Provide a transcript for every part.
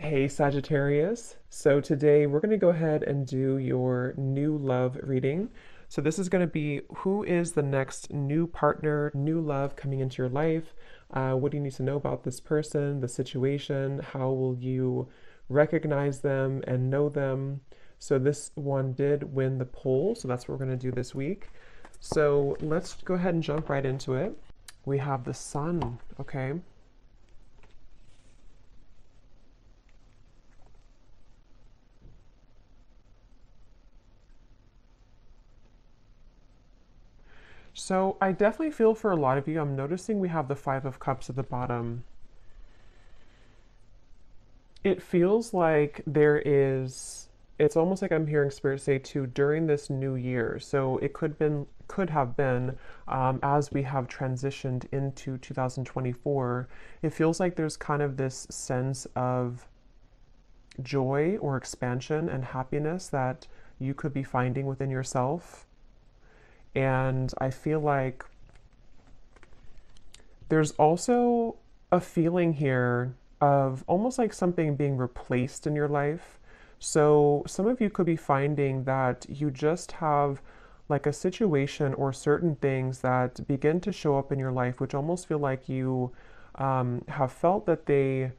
Hey Sagittarius. So today we're going to go ahead and do your new love reading. So this is going to be who is the next new partner, new love coming into your life? What do you need to know about this person, the situation? How will you recognize them and know them? So this one did win the poll, so that's what we're going to do this week. So let's go ahead and jump right into it. We have the sun, okay? So I definitely feel for a lot of you, I'm noticing we have the Five of Cups at the bottom. It feels like it's almost like I'm hearing Spirit say too, during this new year. So it could have been, as we have transitioned into 2024, it feels like there's kind of this sense of joy or expansion and happiness that you could be finding within yourself. And I feel like there's also a feeling here of almost like something being replaced in your life. So some of you could be finding that you just have like a situation or certain things that begin to show up in your life, which almost feel like you have felt that they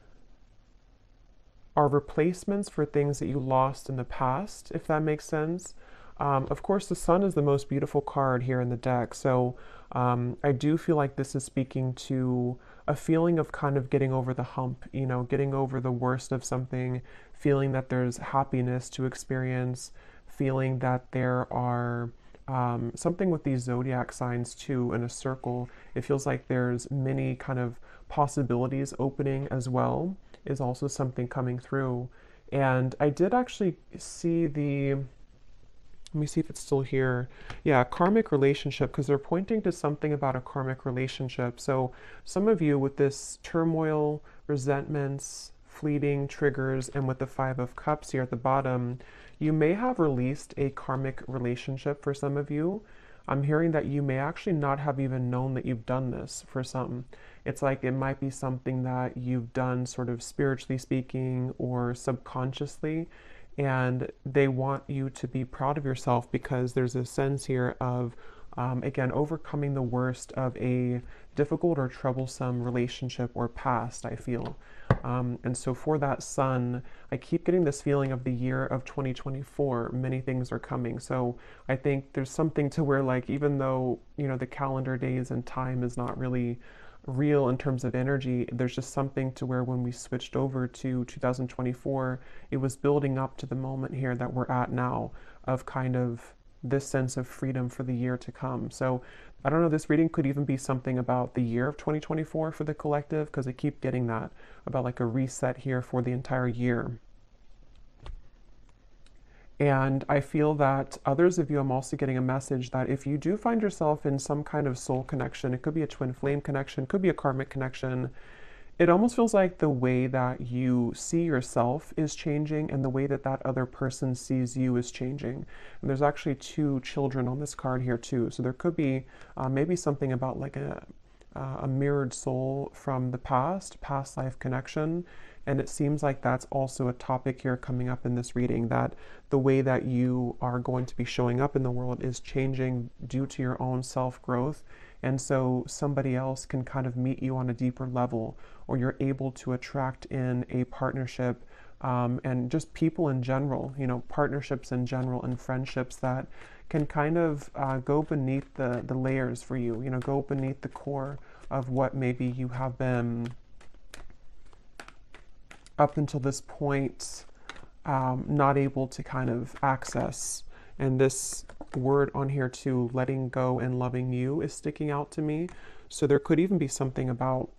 are replacements for things that you lost in the past, if that makes sense. Of course, the sun is the most beautiful card here in the deck. So I do feel like this is speaking to a feeling of kind of getting over the hump, getting over the worst of something, feeling that there's happiness to experience, feeling that there are something with these zodiac signs too in a circle. It feels like there's many kind of possibilities opening as well, is also something coming through. And I did actually see let me see if it's still here. Yeah, karmic relationship, because they're pointing to something about a karmic relationship. So some of you with this turmoil, resentments, fleeting triggers, and with the Five of Cups here at the bottom, you may have released a karmic relationship for some of you. I'm hearing that you may actually not have even known that you've done this for some. It's like it might be something that you've done sort of spiritually speaking or subconsciously, and they want you to be proud of yourself because there's a sense here of, again, overcoming the worst of a difficult or troublesome relationship or past, I feel. And so for that sun, I keep getting this feeling of the year of 2024. Many things are coming. So I think there's something to where, like, even though, the calendar days and time is not really real in terms of energy, there's just something to where when we switched over to 2024, it was building up to the moment here that we're at now of kind of this sense of freedom for the year to come. So I don't know, this reading could even be something about the year of 2024 for the collective, because I keep getting that about like a reset here for the entire year. And I feel that others of you, I'm also getting a message that if you do find yourself in some kind of soul connection, it could be a twin flame connection, could be a karmic connection, it almost feels like the way that you see yourself is changing and the way that that other person sees you is changing. And there's actually two children on this card here too. So there could be maybe something about like a mirrored soul from the past life connection. And it seems like that's also a topic here coming up in this reading, that the way that you are going to be showing up in the world is changing due to your own self-growth. And so somebody else can kind of meet you on a deeper level, or you're able to attract in a partnership, and just people in general, partnerships in general and friendships that can kind of go beneath the layers for you, go beneath the core of what maybe you have been up until this point not able to kind of access. And this word on here too, letting go and loving you, is sticking out to me. So there could even be something about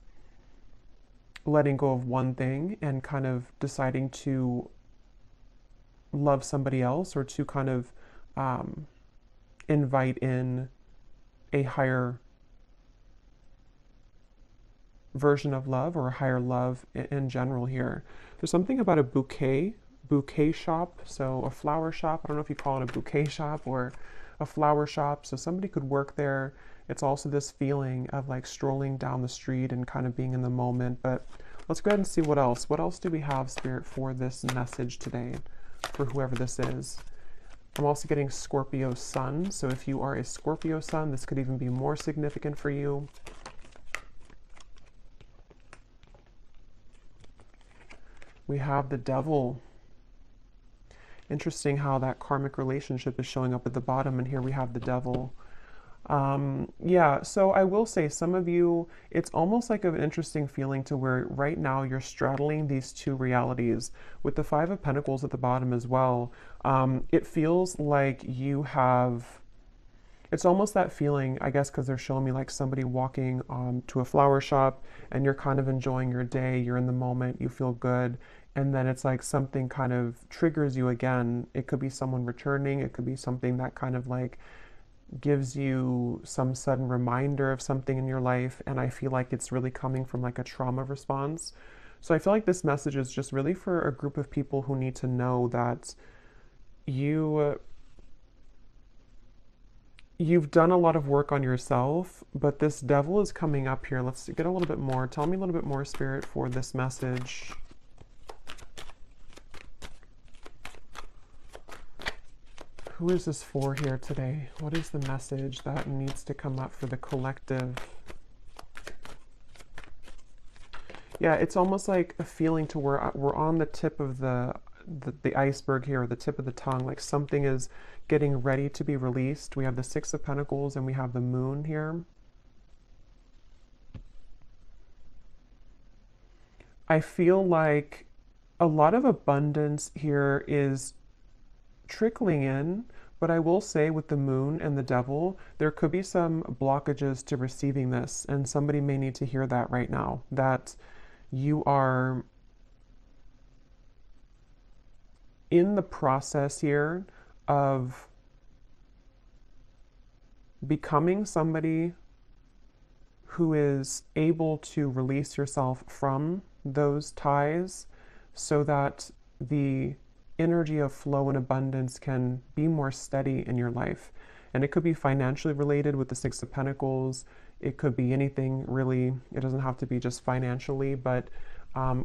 letting go of one thing and kind of deciding to love somebody else, or to kind of invite in a higher version of love, or a higher love in general here. There's something about a bouquet shop, so a flower shop. I don't know if you call it a bouquet shop or a flower shop. So somebody could work there. It's also this feeling of like strolling down the street and kind of being in the moment, but Let's go ahead and see what else. What else do we have, Spirit, for this message today, for whoever this is? I'm also getting Scorpio Sun. So if you are a Scorpio Sun, this could even be more significant for you. We have the Devil. Interesting how that karmic relationship is showing up at the bottom, and here we have the Devil. Yeah, so I will say some of you, it's almost like an interesting feeling to where right now you're straddling these two realities. With the Five of Pentacles at the bottom as well, it feels like you have, it's almost that feeling, I guess, because they're showing me like somebody walking to a flower shop and you're kind of enjoying your day, you're in the moment, you feel good, and then it's like something kind of triggers you again. It could be someone returning, it could be something that kind of like gives you some sudden reminder of something in your life, and I feel like it's really coming from like a trauma response. So I feel like this message is just really for a group of people who need to know that you've done a lot of work on yourself, but this Devil is coming up here. Let's get a little bit more. Tell me a little bit more, Spirit, for this message. Who is this for here today? What is the message that needs to come up for the collective? Yeah, it's almost like a feeling to where we're on the tip of the iceberg here, or the tip of the tongue, like something is getting ready to be released. We have the Six of Pentacles and we have the Moon here. I feel like a lot of abundance here is trickling in, but I will say with the Moon and the Devil, there could be some blockages to receiving this, and somebody may need to hear that right now, that you are in the process here of becoming somebody who is able to release yourself from those ties so that the energy of flow and abundance can be more steady in your life. And it could be financially related with the Six of Pentacles. It could be anything really. It doesn't have to be just financially, but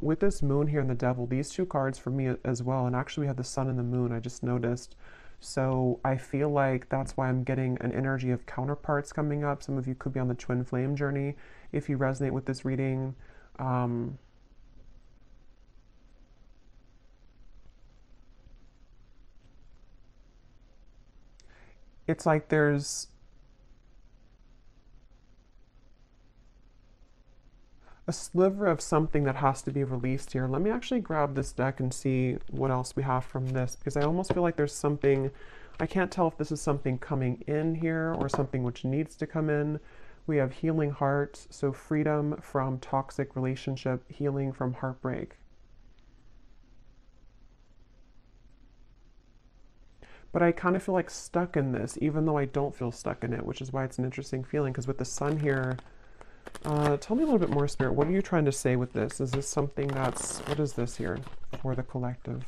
with this Moon here and the Devil, these two cards for me as well, and actually we have the Sun and the Moon, I just noticed. So I feel like that's why I'm getting an energy of counterparts coming up. Some of you could be on the twin flame journey if you resonate with this reading. It's like there's a sliver of something that has to be released here. Let me actually grab this deck and see what else we have from this, because I almost feel like there's something, I can't tell if this is something coming in here or something which needs to come in. We have healing heart, so freedom from toxic relationship, healing from heartbreak. But I kind of feel like stuck in this, even though I don't feel stuck in it, which is why it's an interesting feeling, because with the Sun here, tell me a little bit more, Spirit. What are you trying to say with this? Is this something that's, what is this here for the collective?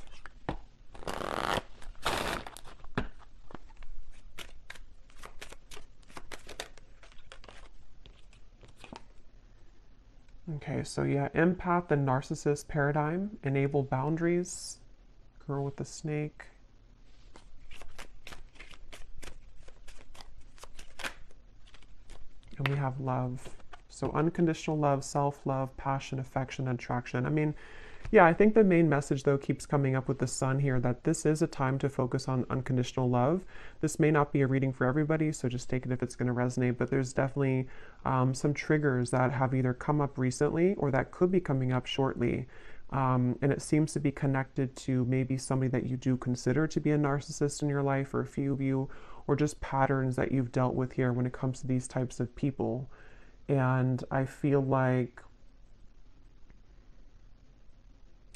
Okay, so yeah, empath and narcissist paradigm, enable boundaries, girl with the snake. And we have love. So unconditional love, self-love, passion, affection, attraction. I mean, yeah, I think the main message, though, keeps coming up with the Sun here, that this is a time to focus on unconditional love. This may not be a reading for everybody, so just take it if it's going to resonate, but there's definitely some triggers that have either come up recently or that could be coming up shortly. And it seems to be connected to maybe somebody that you do consider to be a narcissist in your life, or a few of you, or just patterns that you've dealt with here when it comes to these types of people. And I feel like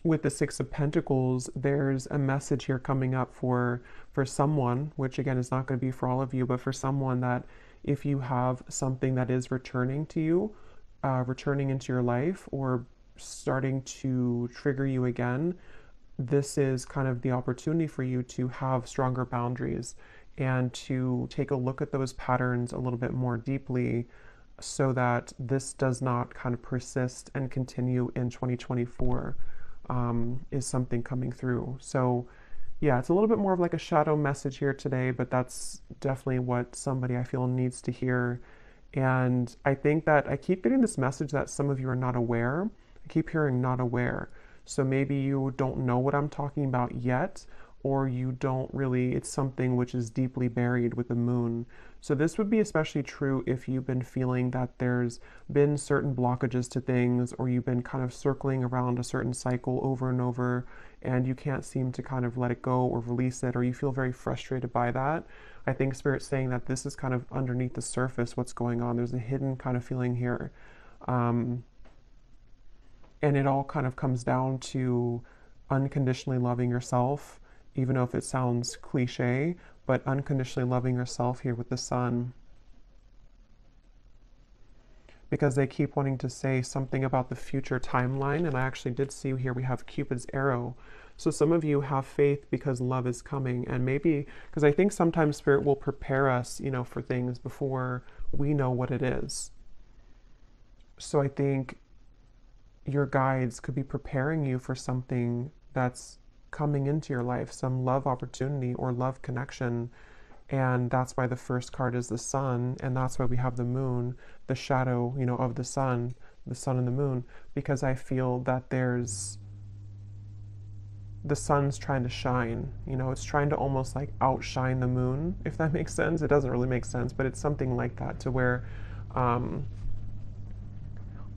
with the Six of Pentacles, there's a message here coming up for someone, which again is not going to be for all of you, but for someone, that if you have something that is returning to you, returning into your life, or starting to trigger you again, this is kind of the opportunity for you to have stronger boundaries and to take a look at those patterns a little bit more deeply, so that this does not kind of persist and continue in 2024, is something coming through. So yeah, it's a little bit more of like a shadow message here today, but that's definitely what somebody I feel needs to hear. And I think that I keep getting this message that some of you are not aware. I keep hearing not aware. So maybe you don't know what I'm talking about yet, or you don't really, it's something which is deeply buried with the moon. So this would be especially true if you've been feeling that there's been certain blockages to things, or you've been kind of circling around a certain cycle over and over, and you can't seem to kind of let it go or release it, or you feel very frustrated by that. I think Spirit's saying that this is kind of underneath the surface what's going on. There's a hidden kind of feeling here. Um, and it all kind of comes down to unconditionally loving yourself, even though if it sounds cliche, but unconditionally loving yourself here with the sun. Because they keep wanting to say something about the future timeline, and I actually did see here we have Cupid's arrow. So some of you have faith because love is coming, and maybe because I think sometimes Spirit will prepare us, for things before we know what it is. So I think your guides could be preparing you for something that's coming into your life, some love opportunity or love connection. And that's why the first card is the sun, and that's why we have the moon, the shadow, of the sun and the moon, because I feel that the sun's trying to shine, it's trying to almost like outshine the moon, if that makes sense. It doesn't really make sense, but it's something like that, to where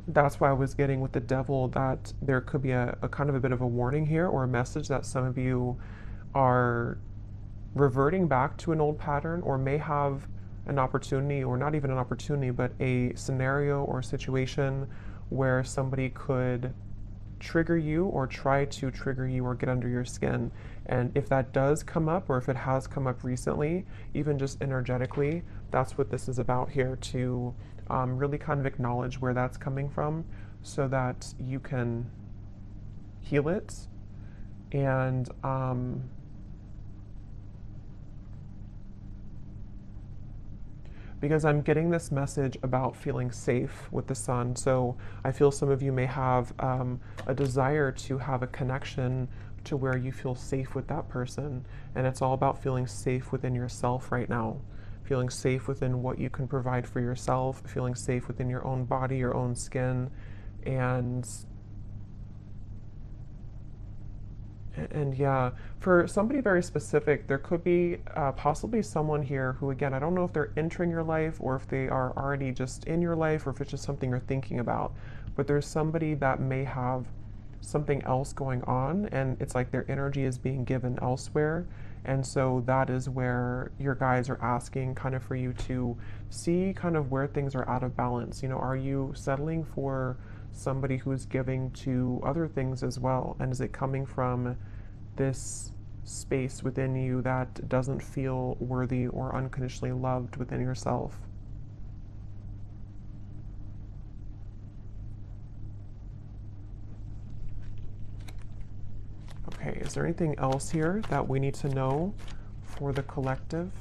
that's why I was getting with the devil that there could be a kind of a bit of a warning here, or a message that some of you are reverting back to an old pattern, or may have an opportunity, or not even an opportunity, but a scenario or a situation where somebody could trigger you or try to trigger you or get under your skin. And if that does come up, or if it has come up recently, even just energetically, that's what this is about here, to really kind of acknowledge where that's coming from so that you can heal it. And because I'm getting this message about feeling safe with the sun. So I feel some of you may have a desire to have a connection to where you feel safe with that person. And it's all about feeling safe within yourself right now. Feeling safe within what you can provide for yourself, feeling safe within your own body, your own skin, and yeah, for somebody very specific, there could be possibly someone here who, again, I don't know if they're entering your life or if they are already just in your life, or if it's just something you're thinking about, but there's somebody that may have something else going on, and it's like their energy is being given elsewhere. And so that is where your guides are asking kind of for you to see kind of where things are out of balance. Are you settling for somebody who's giving to other things as well? And is it coming from this space within you that doesn't feel worthy or unconditionally loved within yourself? Okay, is there anything else here that we need to know for the collective?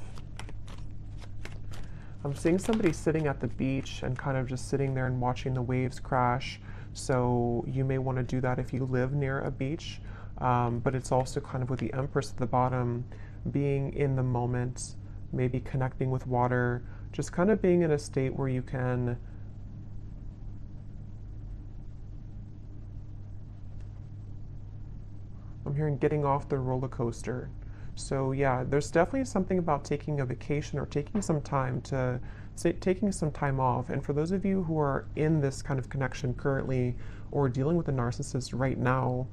I'm seeing somebody sitting at the beach and kind of just sitting there and watching the waves crash. So you may want to do that if you live near a beach. But it's also kind of with the Empress at the bottom, being in the moment, maybe connecting with water, just kind of being in a state where you can I'm hearing getting off the roller coaster. So yeah, there's definitely something about taking a vacation or taking some time to taking some time off. And for those of you who are in this kind of connection currently, or dealing with a narcissist right now,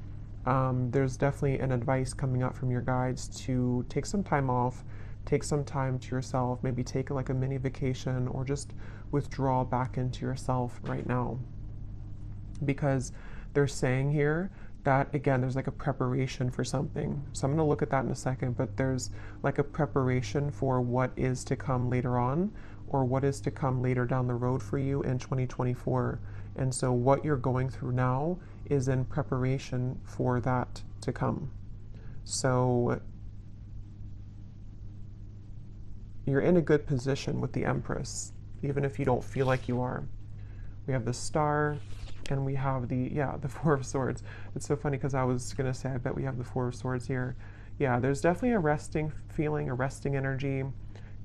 there's definitely an advice coming out from your guides to take some time off, take some time to yourself, maybe take like a mini vacation, or just withdraw back into yourself right now. Because they're saying here that, again, there's like a preparation for something. So I'm going to look at that in a second, but there's like a preparation for what is to come later on, or what is to come later down the road for you in 2024. And so what you're going through now is in preparation for that to come. So you're in a good position with the Empress. even if you don't feel like you are. We have the Star, and we have the Four of Swords. It's so funny because I was going to say, I bet we have the Four of Swords here. Yeah, there's definitely a resting feeling, a resting energy,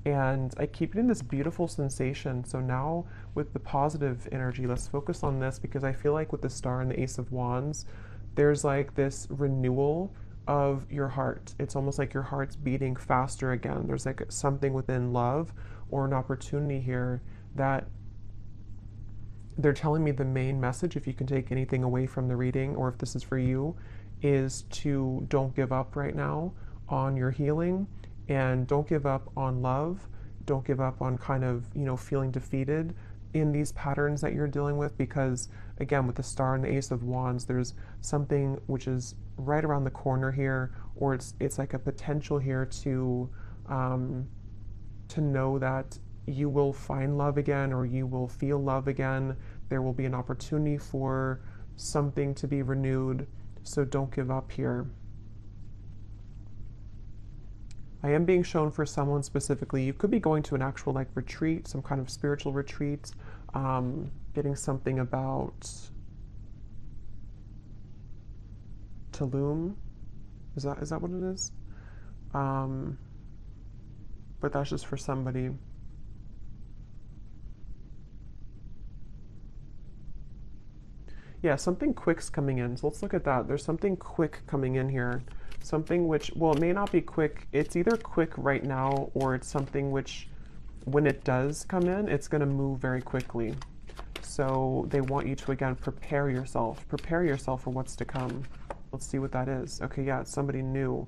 and I keep getting this beautiful sensation. So now with the positive energy, let's focus on this, because I feel like with the Star and the Ace of Wands, there's like this renewal of your heart. It's almost like your heart's beating faster again. There's like something within love or an opportunity here that they're telling me the main message, if you can take anything away from the reading, or if this is for you, is to don't give up right now on your healing, and don't give up on love. Don't give up on kind of, feeling defeated in these patterns that you're dealing with, because again, with the Star and the Ace of Wands, there's something which is right around the corner here, or it's like a potential here to know that you will find love again, or you will feel love again. There will be an opportunity for something to be renewed. So don't give up here. I am being shown for someone specifically, you could be going to an actual like retreat, some kind of spiritual retreat, getting something about Tulum. Is that what it is? But that's just for somebody. Yeah, something quick's coming in. So let's look at that. There's something quick coming in here. Something which, well, it may not be quick. It's either quick right now, or it's something which, when it does come in, it's going to move very quickly. So they want you to, again, prepare yourself. Prepare yourself for what's to come. Let's see what that is. Okay, yeah, it's somebody new.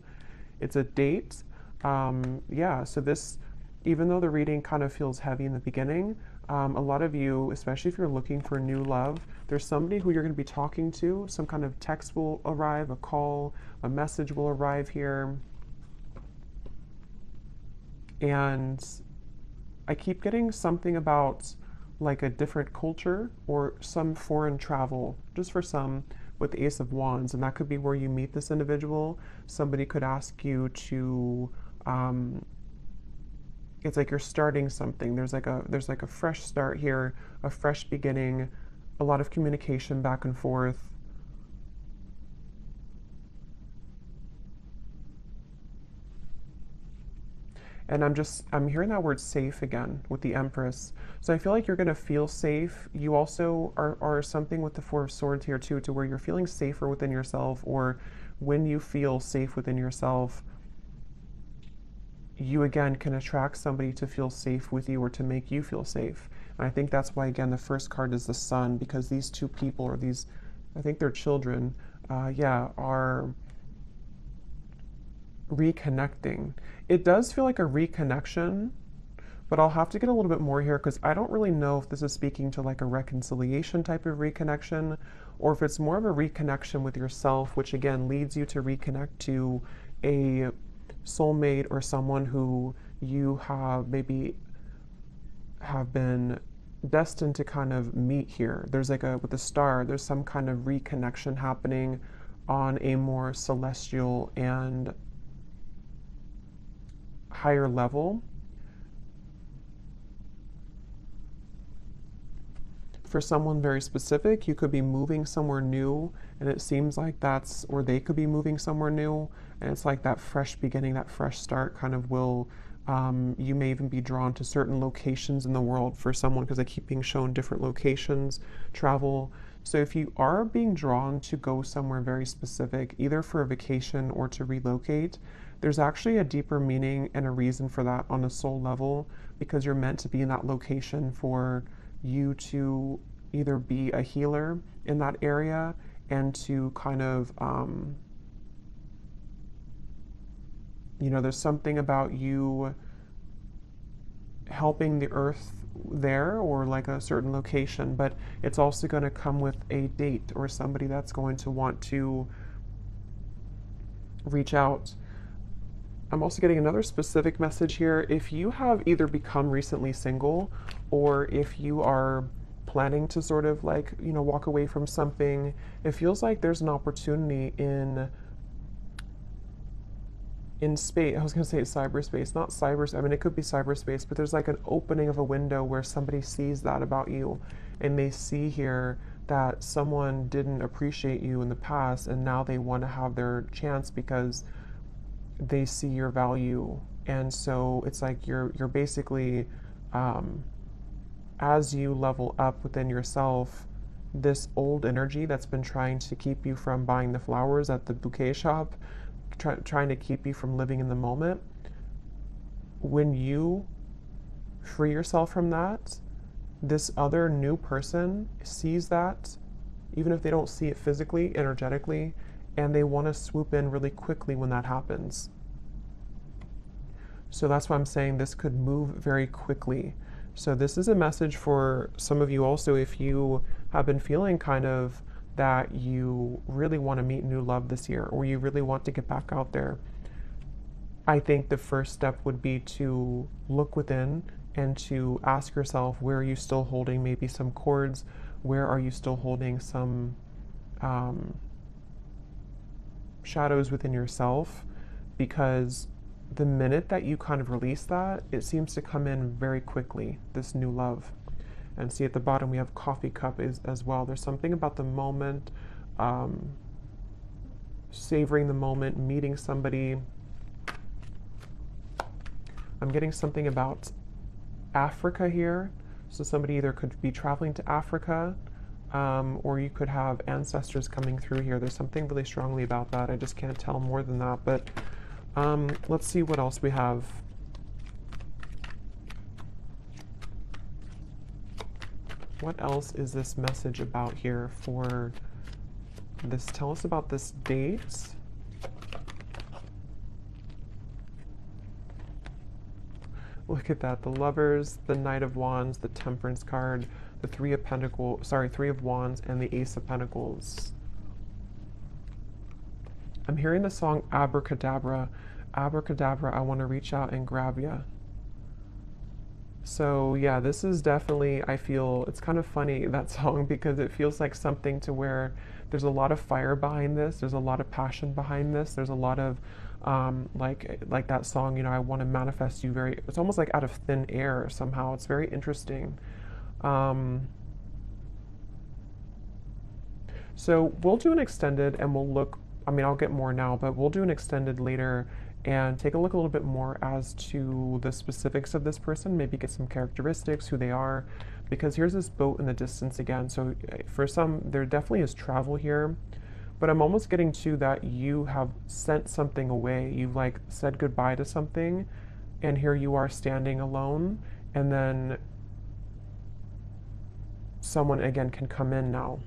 It's a date. Yeah, so this, even though the reading kind of feels heavy in the beginning, a lot of you, especially if you're looking for new love, there's somebody who you're going to be talking to. Some kind of text will arrive, a call, a message will arrive here. And I keep getting something about like a different culture or some foreign travel, just for some, with the Ace of Wands. And that could be where you meet this individual. Somebody could ask you to, it's like you're starting something. There's like a fresh start here, a fresh beginning, a lot of communication back and forth. And I'm hearing that word safe again with the Empress. So I feel like you're going to feel safe. You also are something with the Four of Swords here too, to where you're feeling safer within yourself, or when you feel safe within yourself, you again can attract somebody to feel safe with you, or to make you feel safe. And I think that's why, again, the first card is the Sun, because these two people, or these, I think they're children, are reconnecting. It does feel like a reconnection, but I'll have to get a little bit more here, because I don't really know if this is speaking to like a reconciliation type of reconnection, or if it's more of a reconnection with yourself, which again leads you to reconnect to a soulmate, or someone who you have maybe have been destined to kind of meet here. There's like with the Star, there's some kind of reconnection happening on a more celestial and higher level. For someone very specific, you could be moving somewhere new, and it seems like that's, or they could be moving somewhere new, and it's like that fresh beginning, that fresh start kind of will, you may even be drawn to certain locations in the world for someone, because I keep being shown different locations, travel. So if you are being drawn to go somewhere very specific, either for a vacation or to relocate, there's actually a deeper meaning and a reason for that on a soul level, because you're meant to be in that location for you to either be a healer in that area, and to kind of, there's something about you helping the earth there, or like a certain location, but it's also going to come with a date, or somebody that's going to want to reach out. I'm also getting another specific message here. If you have either become recently single, or if you are planning to sort of like, walk away from something, it feels like there's an opportunity in in space. I was going to say cyberspace, not cyber. I mean, it could be cyberspace, but there's like an opening of a window where somebody sees that about you, and they see here that someone didn't appreciate you in the past, and now they want to have their chance because they see your value. And so it's like you're basically, um, as you level up within yourself, this old energy that's been trying to keep you from buying the flowers at the bouquet shop, trying to keep you from living in the moment, when you free yourself from that, this other new person sees that, even if they don't see it physically, energetically, and they want to swoop in really quickly when that happens. So that's why I'm saying this could move very quickly. So this is a message for some of you also, if you have been feeling kind of that you really want to meet new love this year, or you really want to get back out there. I think the first step would be to look within and to ask yourself, where are you still holding maybe some cords? Where are you still holding some shadows within yourself? Because the minute that you kind of release that, it seems to come in very quickly, this new love. And see at the bottom we have coffee cup as well. There's something about the moment, savoring the moment, meeting somebody. I'm getting something about Africa here. So somebody either could be traveling to Africa, or you could have ancestors coming through here. There's something really strongly about that. I just can't tell more than that. But let's see what else we have. What else is this message about here for this? Tell us about this date. Look at that, the Lovers, the Knight of Wands, the Temperance card, the Three of Wands, and the Ace of Pentacles. I'm hearing the song Abracadabra. Abracadabra, I want to reach out and grab ya. So yeah, this is definitely, I feel, it's kind of funny, that song, because it feels like something to where there's a lot of fire behind this, there's a lot of passion behind this, there's a lot of, like that song, you know, I want to manifest you very, it's almost like out of thin air somehow. It's very interesting. So we'll do an extended and we'll look, I mean, I'll get more now, but we'll do an extended later and take a look a little bit more as to the specifics of this person, maybe get some characteristics, who they are, because here's this boat in the distance again. So for some, there definitely is travel here, but I'm almost getting to that you have sent something away. You've like said goodbye to something, and here you are standing alone, and then someone again can come in now.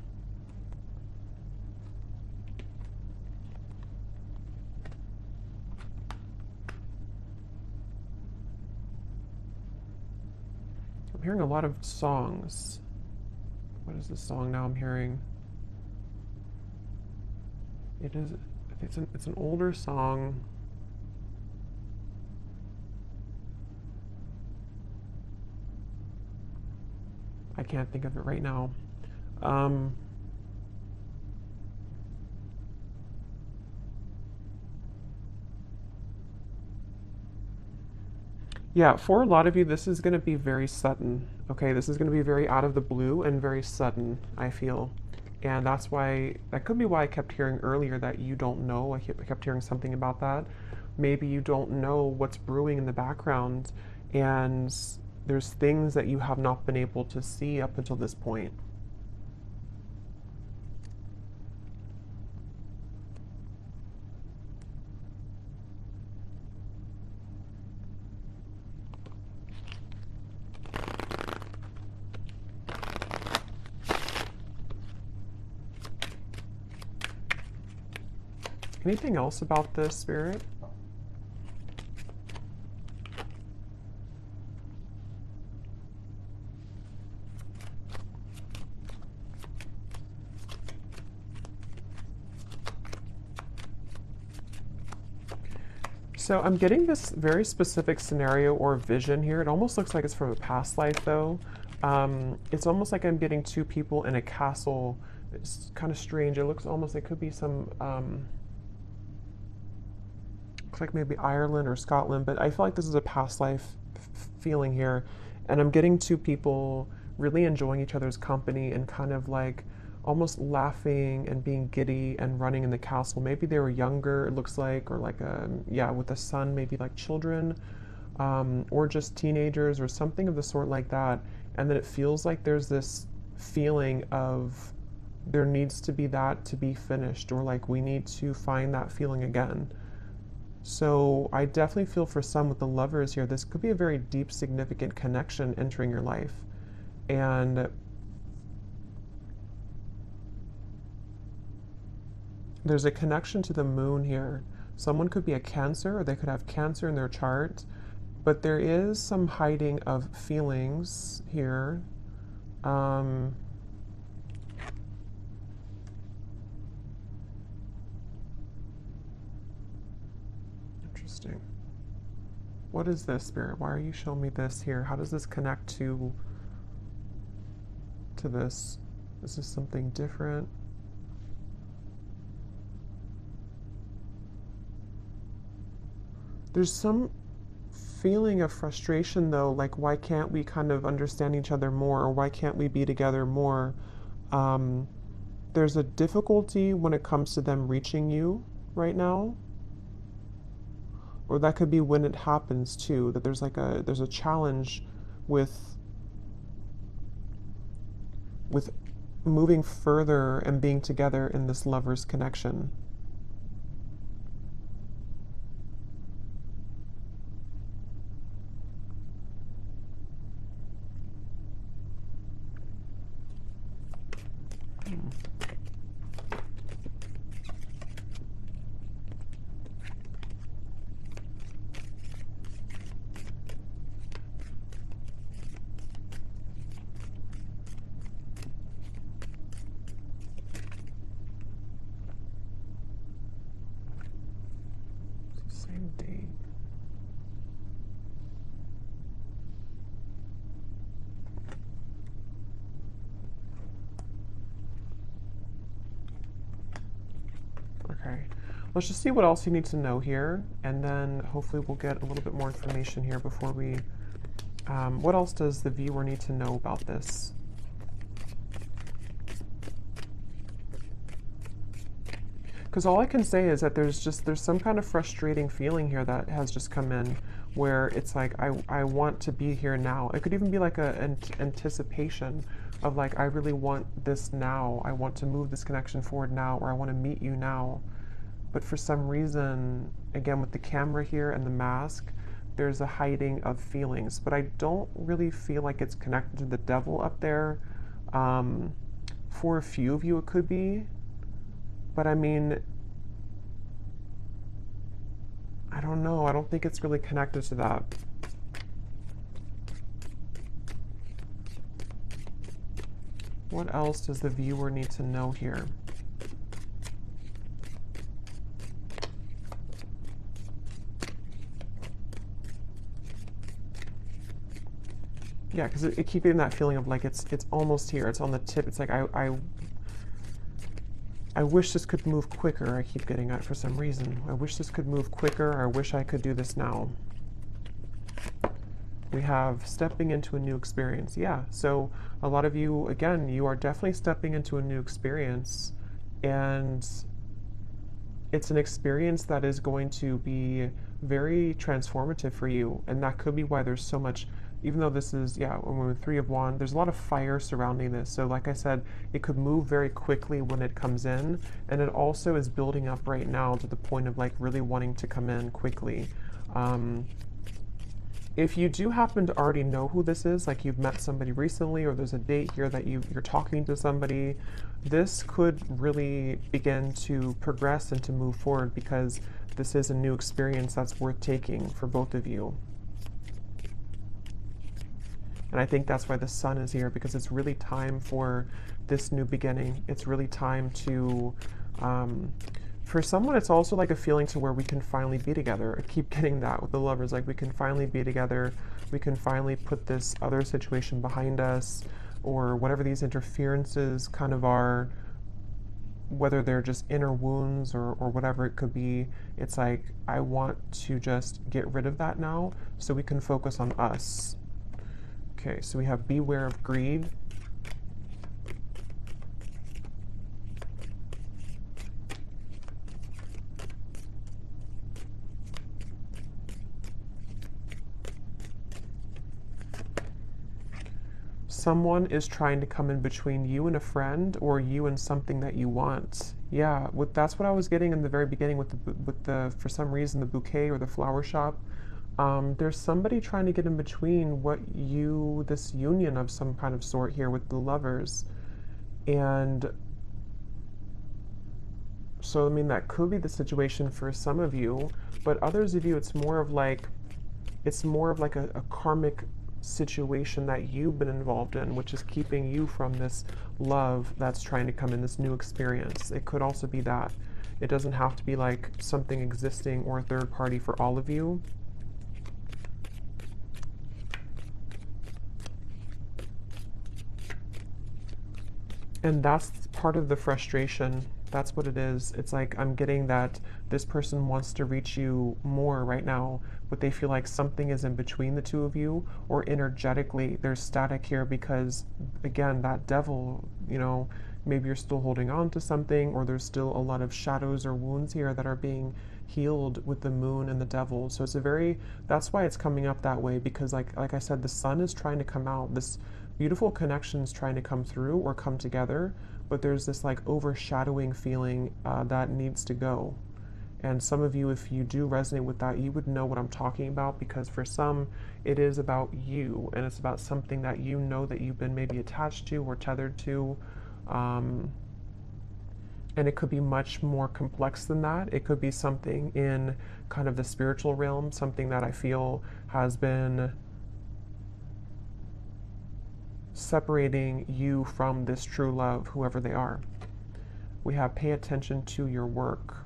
I'm hearing a lot of songs. What is this song now I'm hearing? It's an older song. I can't think of it right now. Yeah, for a lot of you, this is going to be very sudden. Okay, this is going to be very out of the blue and very sudden, I feel. And that's why, that could be why I kept hearing earlier that you don't know. I kept hearing something about that. Maybe you don't know what's brewing in the background, and there's things that you have not been able to see up until this point. Anything else about this, Spirit? So I'm getting this very specific scenario or vision here. It almost looks like it's from a past life, though. It's almost like I'm getting two people in a castle. It's kind of strange. It looks almost, it could be some looks like maybe Ireland or Scotland, but I feel like this is a past life feeling here. And I'm getting two people really enjoying each other's company and kind of like almost laughing and being giddy and running in the castle. Maybe they were younger, it looks like, or like yeah, with a son, maybe like children, or just teenagers or something of the sort like that. And then it feels like there's this feeling of there needs to be that to be finished, or like we need to find that feeling again. So I definitely feel for some with the lovers here, this could be a very deep, significant connection entering your life. And there's a connection to the moon here. Someone could be a Cancer, or they could have Cancer in their chart, but there is some hiding of feelings here. Interesting. What is this, Spirit? Why are you showing me this here? How does this connect to this? Is this something different? There's some feeling of frustration though, like why can't we kind of understand each other more, or why can't we be together more? There's a difficulty when it comes to them reaching you right now, or that could be when it happens too, that there's a challenge with moving further and being together in this lover's connection. Same date. Okay, let's just see what else you need to know here, and then hopefully we'll get a little bit more information here before we... what else does the viewer need to know about this? Because all I can say is that there's some kind of frustrating feeling here that has just come in, where it's like, I want to be here now. It could even be like an anticipation of like, I really want this now. I want to move this connection forward now, or I want to meet you now. But for some reason, again, with the camera here and the mask, there's a hiding of feelings. But I don't really feel like it's connected to the devil up there. For a few of you, it could be. But I mean, I don't know. I don't think it's really connected to that. What else does the viewer need to know here? Yeah, because it keeps getting that feeling of like it's almost here. It's on the tip. It's like I wish this could move quicker. I keep getting that for some reason. I wish this could move quicker. I wish I could do this now. We have stepping into a new experience. Yeah, so a lot of you, again, you are definitely stepping into a new experience, and it's an experience that is going to be very transformative for you, and that could be why there's so much. Even though this is, yeah, when we're Three of Wands, there's a lot of fire surrounding this. So like I said, it could move very quickly when it comes in. And it also is building up right now to the point of like really wanting to come in quickly. If you do happen to already know who this is, like you've met somebody recently, or there's a date here that you're talking to somebody, this could really begin to progress and to move forward, because this is a new experience that's worth taking for both of you. And I think that's why the sun is here, because it's really time for this new beginning. It's really time to, for someone, it's also like a feeling to where we can finally be together. I keep getting that with the lovers, like we can finally be together. We can finally put this other situation behind us, or whatever these interferences kind of are, whether they're just inner wounds or whatever it could be. It's like, I want to just get rid of that now so we can focus on us. Okay, so we have beware of greed. Someone is trying to come in between you and a friend, or you and something that you want. Yeah, that's what I was getting in the very beginning with the for some reason, the bouquet or the flower shop. There's somebody trying to get in between this union of some kind of sort here with the lovers. And so, I mean, that could be the situation for some of you, but others of you, it's more of like a karmic situation that you've been involved in, which is keeping you from this love that's trying to come in, this new experience. It could also be that. It doesn't have to be like something existing or a third party for all of you. And that's part of the frustration. That's what it is. It's like, I'm getting that this person wants to reach you more right now, but they feel like something is in between the two of you, or energetically there's static here because, again, that devil, maybe you're still holding on to something, or there's still a lot of shadows or wounds here that are being healed with the moon and the devil. So that's why it's coming up that way, because like I said, the sun is trying to come out. This beautiful connections trying to come through or come together, but there's this like overshadowing feeling that needs to go. And some of you, if you do resonate with that, you would know what I'm talking about, because for some, it is about you, and it's about something that you know that you've been maybe attached to or tethered to. And it could be much more complex than that. It could be something in kind of the spiritual realm, something that I feel has been separating you from this true love, whoever they are. We have pay attention to your work.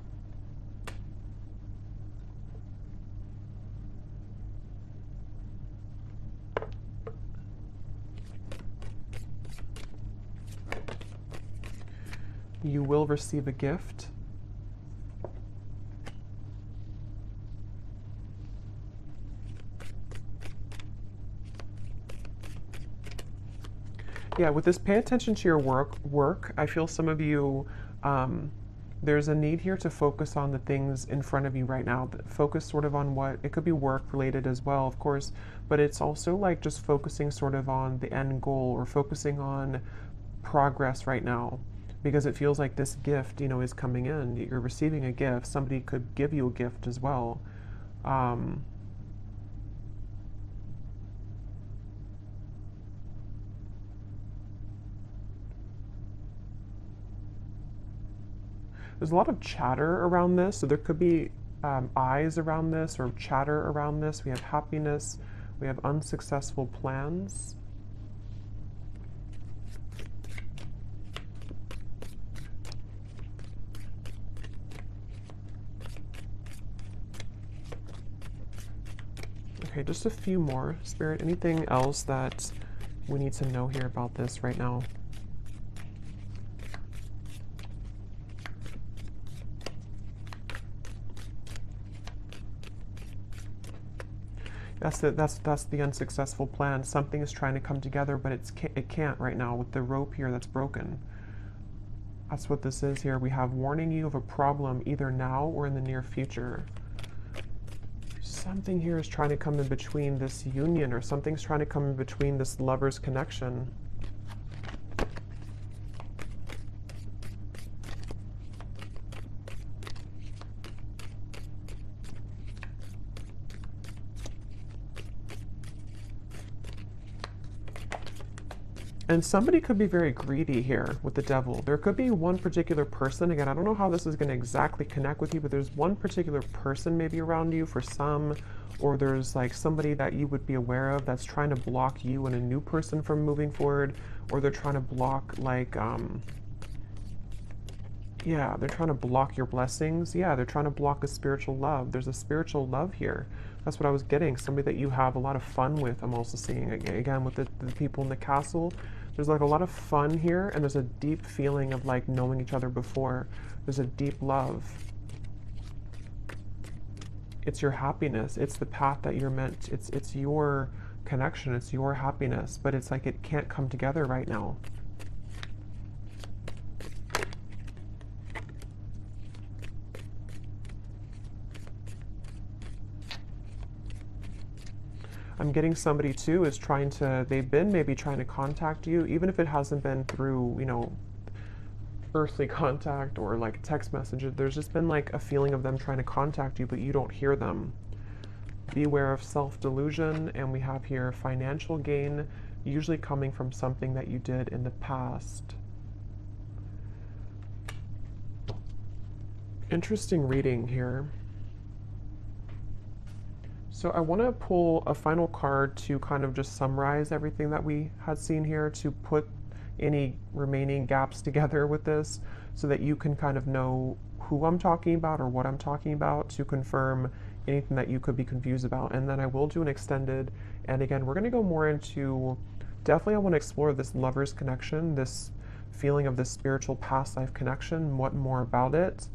You will receive a gift. Yeah, with this pay attention to your work, I feel some of you, there's a need here to focus on the things in front of you right now. Focus sort of on it could be work related as well, of course, but it's also like just focusing sort of on the end goal, or focusing on progress right now, because it feels like this gift, is coming in. You're receiving a gift. Somebody could give you a gift as well. There's a lot of chatter around this, so there could be eyes around this, or chatter around this. We have happiness, we have unsuccessful plans. Okay, just a few more. Spirit, anything else that we need to know here about this right now? That's the unsuccessful plan. Something is trying to come together, but it can't right now with the rope here that's broken. That's what this is here. We have warning you of a problem either now or in the near future. Something here is trying to come in between this union, or something's trying to come in between this lover's connection. And somebody could be very greedy here with the devil. There could be one particular person. Again, I don't know how this is going to exactly connect with you, but there's one particular person maybe around you for some, or there's like somebody that you would be aware of that's trying to block you and a new person from moving forward, or they're trying to block yeah, they're trying to block your blessings. Yeah, they're trying to block a spiritual love. There's a spiritual love here. That's what I was getting. Somebody that you have a lot of fun with, I'm also seeing. Again, with the people in the castle, there's like a lot of fun here, and there's a deep feeling of like knowing each other before. There's a deep love. It's your happiness. It's the path that you're meant. It's your connection. It's your happiness. But it's like it can't come together right now. I'm getting somebody too is trying to, they've been maybe trying to contact you, even if it hasn't been through, you know, earthly contact or like text messages. There's just been like a feeling of them trying to contact you, but you don't hear them. Beware of self-delusion. And we have here financial gain, usually coming from something that you did in the past. Interesting reading here. So I want to pull a final card to kind of just summarize everything that we had seen here, to put any remaining gaps together with this so that you can kind of know who I'm talking about or what I'm talking about, to confirm anything that you could be confused about. And then I will do an extended. And again, we're going to go more into, definitely I want to explore this lover's connection, this feeling of this spiritual past life connection, what more about it.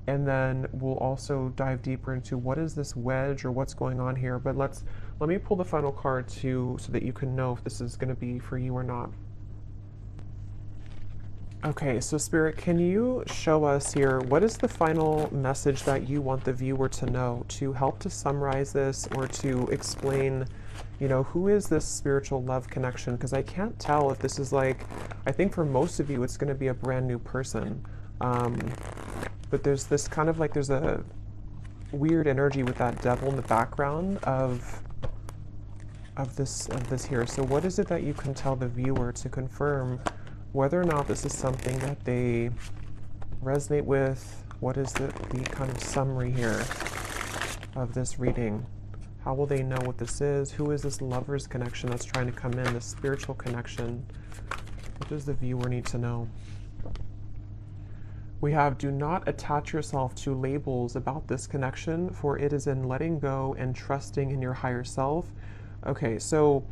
And then we'll also dive deeper into what is this wedge or what's going on here. But let me pull the final card too, so that you can know if this is going to be for you or not. Okay, so Spirit, can you show us here, what is the final message that you want the viewer to know, to help to summarize this or to explain, you know, who is this spiritual love connection? Because I can't tell if this is like, I think for most of you, it's going to be a brand new person. But there's this kind of like, there's a weird energy with that devil in the background of this here. So what is it that you can tell the viewer to confirm whether or not this is something that they resonate with? What is the kind of summary here of this reading? How will they know what this is? Who is this lover's connection that's trying to come in, this spiritual connection? What does the viewer need to know? We have, do not attach yourself to labels about this connection, for it is in letting go and trusting in your higher self. Okay, so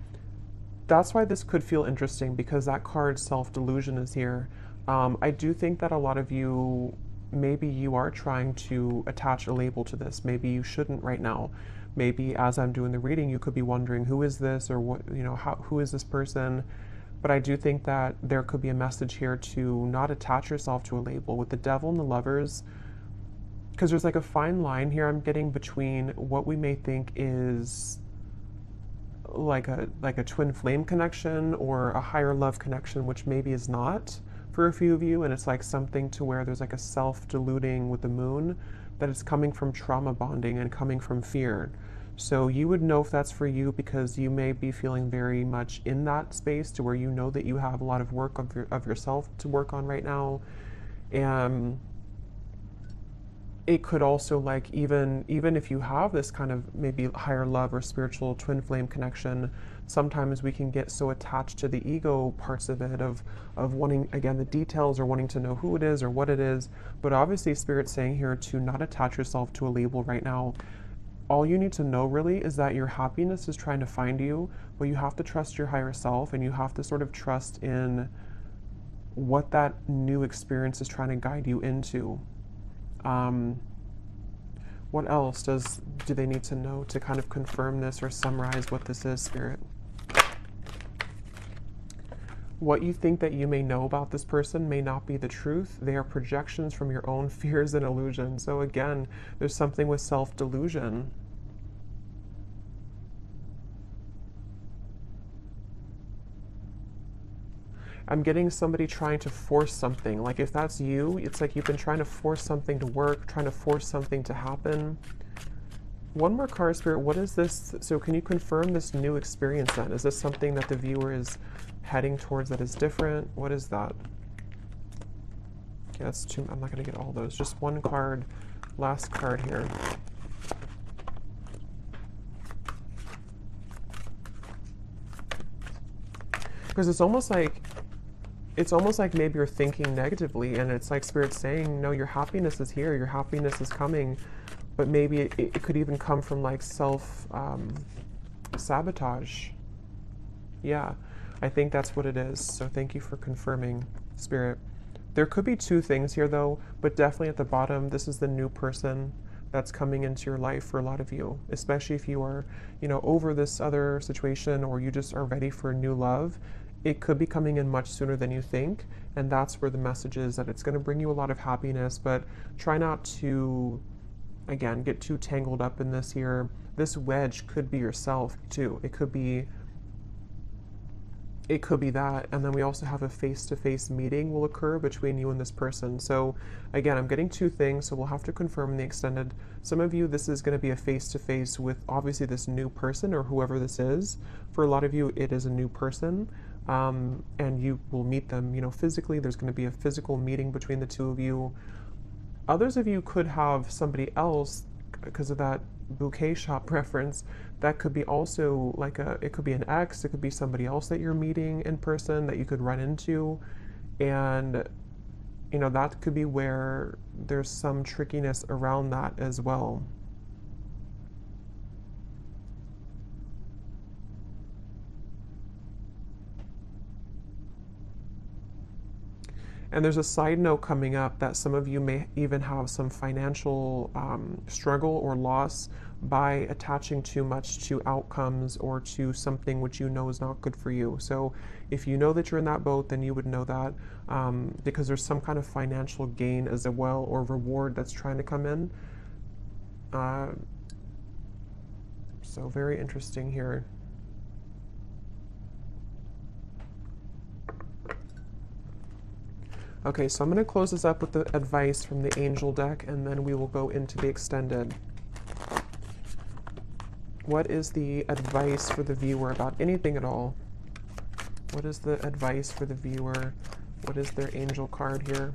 that's why this could feel interesting, because that card self-delusion is here. I do think that a lot of you, maybe you are trying to attach a label to this. Maybe you shouldn't right now. Maybe as I'm doing the reading, you could be wondering, who is this, or what, you know, who is this person? But I do think that there could be a message here to not attach yourself to a label. With the devil and the lovers, because there's like a fine line here I'm getting between what we may think is like a twin flame connection or a higher love connection, which maybe is not for a few of you. And it's like something to where there's like a self-deluding with the moon, that it's coming from trauma bonding and coming from fear. So you would know if that's for you, because you may be feeling very much in that space to where you know that you have a lot of work of yourself to work on right now. And it could also, like, even if you have this kind of maybe higher love or spiritual twin flame connection, sometimes we can get so attached to the ego parts of it, of wanting, again, the details, or wanting to know who it is or what it is. But obviously Spirit's saying here to not attach yourself to a label right now. All you need to know really is that your happiness is trying to find you, but you have to trust your higher self, and you have to sort of trust in what that new experience is trying to guide you into. What else do they need to know to kind of confirm this or summarize what this is, Spirit? What you think that you may know about this person may not be the truth. They are projections from your own fears and illusions. So again, there's something with self-delusion. I'm getting somebody trying to force something. Like if that's you, it's like you've been trying to force something to work, trying to force something to happen. One more card, Spirit. What is this? So can you confirm this new experience then? Is this something that the viewer is heading towards that is different? What is that? Okay, that's two. I'm not going to get all those. Just one card. Last card here. Because it's almost like maybe you're thinking negatively, and it's like Spirit's saying, no, your happiness is here, your happiness is coming, but maybe it could even come from like sabotage. Yeah, I think that's what it is. So thank you for confirming, Spirit. There could be two things here though, but definitely at the bottom, this is the new person. that's coming into your life for a lot of you, especially if you are, over this other situation or you just are ready for new love. It could be coming in much sooner than you think, and that's where the message is that it's going to bring you a lot of happiness, but try not to, again, get too tangled up in this here. This wedge could be yourself too. It could be that, and then we also have a face-to-face meeting will occur between you and this person. So again, I'm getting two things, so we'll have to confirm in the extended. Some of you, this is going to be a face-to-face with obviously this new person or whoever this is. For a lot of you, it is a new person, and you will meet them, physically. There's going to be a physical meeting between the two of you. Others of you could have somebody else, because of that bouquet shop reference, that could be also like it could be an ex, it could be somebody else that you're meeting in person that you could run into. And, that could be where there's some trickiness around that as well. And there's a side note coming up that some of you may even have some financial struggle or loss by attaching too much to outcomes or to something which you know is not good for you. So if you know that you're in that boat, then you would know that, because there's some kind of financial gain as well or reward that's trying to come in. So very interesting here. Okay, so I'm going to close this up with the advice from the angel deck, and then we will go into the extended. What is the advice for the viewer about anything at all? What is the advice for the viewer? What is their angel card here?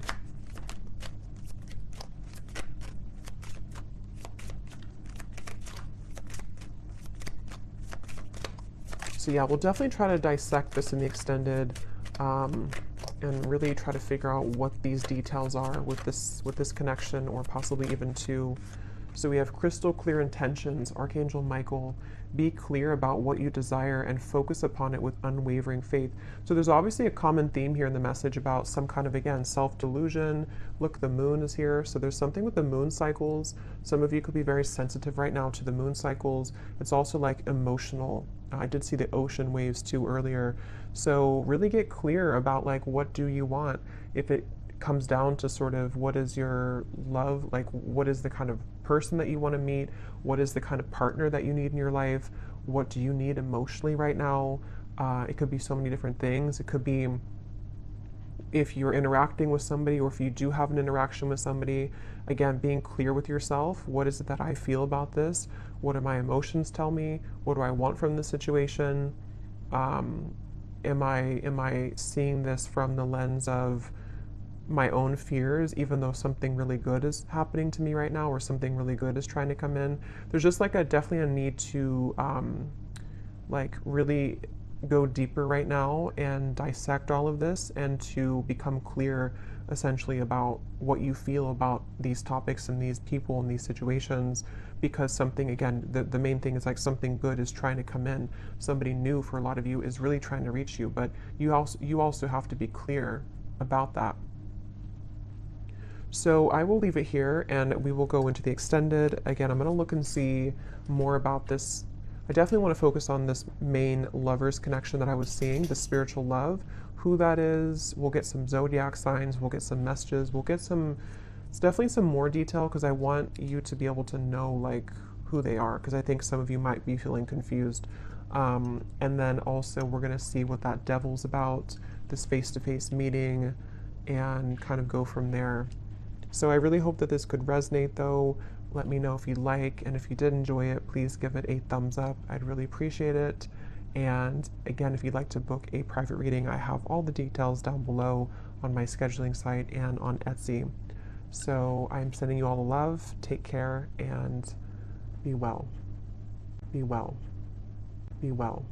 So yeah, we'll definitely try to dissect this in the extended, and really try to figure out what these details are with this connection, or possibly even two. So we have crystal clear intentions, Archangel Michael. Be clear about what you desire and focus upon it with unwavering faith. So there's obviously a common theme here in the message about some kind of, again, self-delusion. Look, the moon is here. So there's something with the moon cycles. Some of you could be very sensitive right now to the moon cycles. It's also like emotional. I did see the ocean waves too earlier. So really get clear about like, what do you want? If it comes down to sort of what is your love, like what is the kind of person that you want to meet, what is the kind of partner that you need in your life, what do you need emotionally right now. It could be so many different things. It could be if you're interacting with somebody, or if you do have an interaction with somebody, again, being clear with yourself. What is it that I feel about this? What do my emotions tell me? What do I want from this situation? Am I seeing this from the lens of my own fears, even though something really good is happening to me right now, or something really good is trying to come in? There's just like definitely a need to like really go deeper right now and dissect all of this, and to become clear essentially about what you feel about these topics and these people and these situations, because something, again, the main thing is like something good is trying to come in. Somebody new for a lot of you is really trying to reach you, but you also have to be clear about that. So I will leave it here, and we will go into the extended. Again, I'm going to look and see more about this. I definitely want to focus on this main lovers connection that I was seeing, the spiritual love, who that is. We'll get some zodiac signs, we'll get some messages, we'll get it's definitely some more detail, because I want you to be able to know like who they are, because I think some of you might be feeling confused. And then also we're going to see what that devil's about, this face-to-face meeting, and kind of go from there. So I really hope that this could resonate though. Let me know if you like, and if you did enjoy it, please give it a thumbs up. I'd really appreciate it. And again, if you'd like to book a private reading, I have all the details down below on my scheduling site and on Etsy. So I'm sending you all the love. Take care and be well. Be well. Be well.